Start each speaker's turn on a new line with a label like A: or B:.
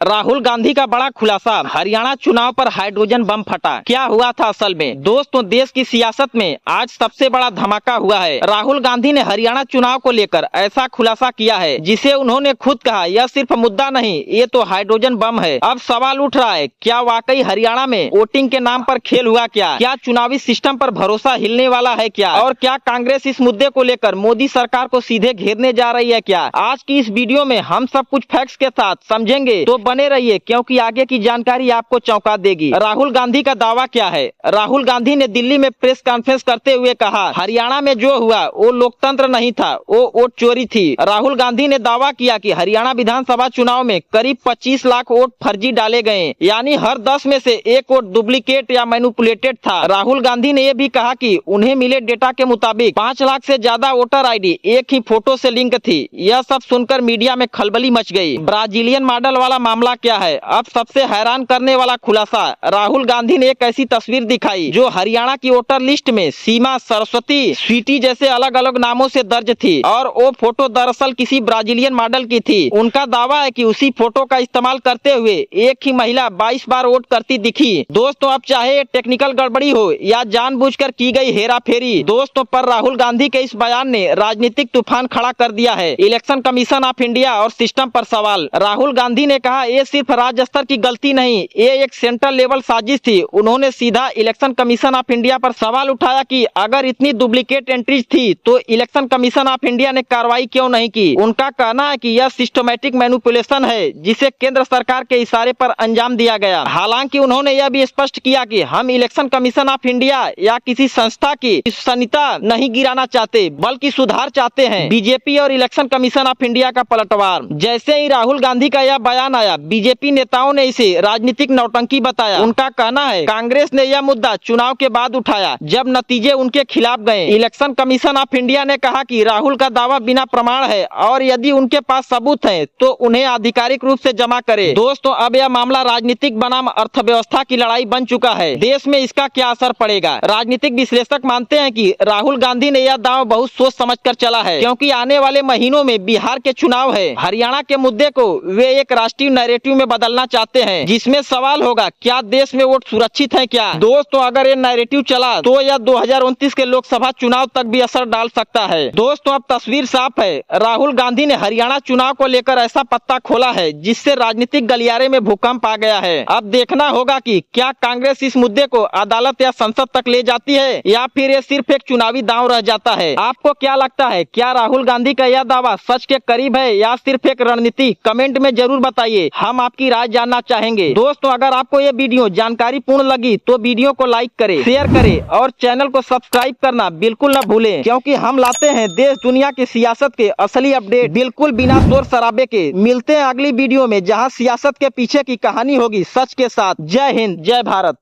A: राहुल गांधी का बड़ा खुलासा, हरियाणा चुनाव पर हाइड्रोजन बम फटा। क्या हुआ था असल में? दोस्तों, देश की सियासत में आज सबसे बड़ा धमाका हुआ है। राहुल गांधी ने हरियाणा चुनाव को लेकर ऐसा खुलासा किया है जिसे उन्होंने खुद कहा यह सिर्फ मुद्दा नहीं, ये तो हाइड्रोजन बम है। अब सवाल उठ रहा है, क्या वाकई हरियाणा में वोटिंग के नाम पर खेल हुआ? क्या चुनावी सिस्टम पर भरोसा हिलने वाला है क्या? और क्या कांग्रेस इस मुद्दे को लेकर मोदी सरकार को सीधे घेरने जा रही है क्या? आज की इस वीडियो में हम सब कुछ फैक्ट्स के साथ समझेंगे, तो बने रहिए क्योंकि आगे की जानकारी आपको चौंका देगी। राहुल गांधी का दावा क्या है? राहुल गांधी ने दिल्ली में प्रेस कॉन्फ्रेंस करते हुए कहा, हरियाणा में जो हुआ वो लोकतंत्र नहीं था, वो वोट चोरी थी। राहुल गांधी ने दावा किया कि हरियाणा विधानसभा चुनाव में करीब 25 लाख वोट फर्जी डाले गए, यानी हर 10 में से एक वोट डुप्लीकेट या मैनिपुलेटेड था। राहुल गांधी ने यह भी कहा कि उन्हें मिले डेटा के मुताबिक 5 लाख से ज्यादा वोटर आईडी एक ही फोटो से लिंक थी। यह सब सुनकर मीडिया में खलबली मच गई। ब्राजीलियन मॉडल वाला मामला क्या है? अब सबसे हैरान करने वाला खुलासा, राहुल गांधी ने एक ऐसी तस्वीर दिखाई जो हरियाणा की वोटर लिस्ट में सीमा, सरस्वती, स्वीटी जैसे अलग अलग नामों से दर्ज थी, और वो फोटो दरअसल किसी ब्राजीलियन मॉडल की थी। उनका दावा है कि उसी फोटो का इस्तेमाल करते हुए एक ही महिला 22 बार वोट करती दिखी। दोस्तों, अब चाहे टेक्निकल गड़बड़ी हो या जानबूझकर की गई हेराफेरी, दोस्तों पर राहुल गांधी के इस बयान ने राजनीतिक तूफान खड़ा कर दिया है। इलेक्शन कमीशन ऑफ इंडिया और सिस्टम पर सवाल। राहुल गांधी ने कहा, ये सिर्फ राज्य स्तर की गलती नहीं, ये एक सेंट्रल लेवल साजिश थी। उन्होंने सीधा इलेक्शन कमीशन ऑफ इंडिया पर सवाल उठाया कि अगर इतनी डुप्लीकेट एंट्रीज थी तो इलेक्शन कमीशन ऑफ इंडिया ने कार्रवाई क्यों नहीं की। उनका कहना है कि यह सिस्टमैटिक मैनिपुलेशन है जिसे केंद्र सरकार के इशारे पर अंजाम दिया गया। हालांकि उन्होंने यह भी स्पष्ट किया कि हम इलेक्शन कमीशन ऑफ इंडिया या किसी संस्था की विश्वसनीयता नहीं गिराना चाहते, बल्कि सुधार चाहते हैं। बीजेपी और इलेक्शन कमीशन ऑफ इंडिया का पलटवार। जैसे ही राहुल गांधी का यह बयान आया, बीजेपी नेताओं ने इसे राजनीतिक नौटंकी बताया। उनका कहना है, कांग्रेस ने यह मुद्दा चुनाव के बाद उठाया जब नतीजे उनके खिलाफ गए। इलेक्शन कमीशन ऑफ इंडिया ने कहा कि राहुल का दावा बिना प्रमाण है और यदि उनके पास सबूत है तो उन्हें आधिकारिक रूप से जमा करे। दोस्तों, अब यह मामला राजनीतिक बनाम अर्थव्यवस्था की लड़ाई बन चुका है। देश में इसका क्या असर पड़ेगा? राजनीतिक विश्लेषक मानते हैं कि राहुल गांधी ने यह दावा बहुत सोच समझकर चला है, क्योंकि आने वाले महीनों में बिहार के चुनाव है। हरियाणा के मुद्दे को वे एक राष्ट्रीय नैरेटिव में बदलना चाहते हैं, जिसमें सवाल होगा, क्या देश में वोट सुरक्षित है क्या? दोस्तों, अगर ये नैरेटिव चला तो यह 2029 के लोकसभा चुनाव तक भी असर डाल सकता है। दोस्तों, अब तस्वीर साफ है। राहुल गांधी ने हरियाणा चुनाव को लेकर ऐसा पत्ता खोला है जिससे राजनीतिक गलियारे में भूकंप आ गया है। अब देखना होगा कि क्या कांग्रेस इस मुद्दे को अदालत या संसद तक ले जाती है या फिर ये सिर्फ एक चुनावी दांव रह जाता है। आपको क्या लगता है? क्या राहुल गांधी का यह दावा सच के करीब है या सिर्फ एक रणनीति? कमेंट में जरूर बताइए, हम आपकी राय जानना चाहेंगे। दोस्तों, अगर आपको ये वीडियो जानकारी पूर्ण लगी तो वीडियो को लाइक करें, शेयर करें और चैनल को सब्सक्राइब करना बिल्कुल न भूलें, क्योंकि हम लाते हैं देश दुनिया की सियासत के असली अपडेट बिल्कुल बिना शोर शराबे के। मिलते हैं अगली वीडियो में, जहां सियासत के पीछे की कहानी होगी सच के साथ। जय हिंद, जय भारत।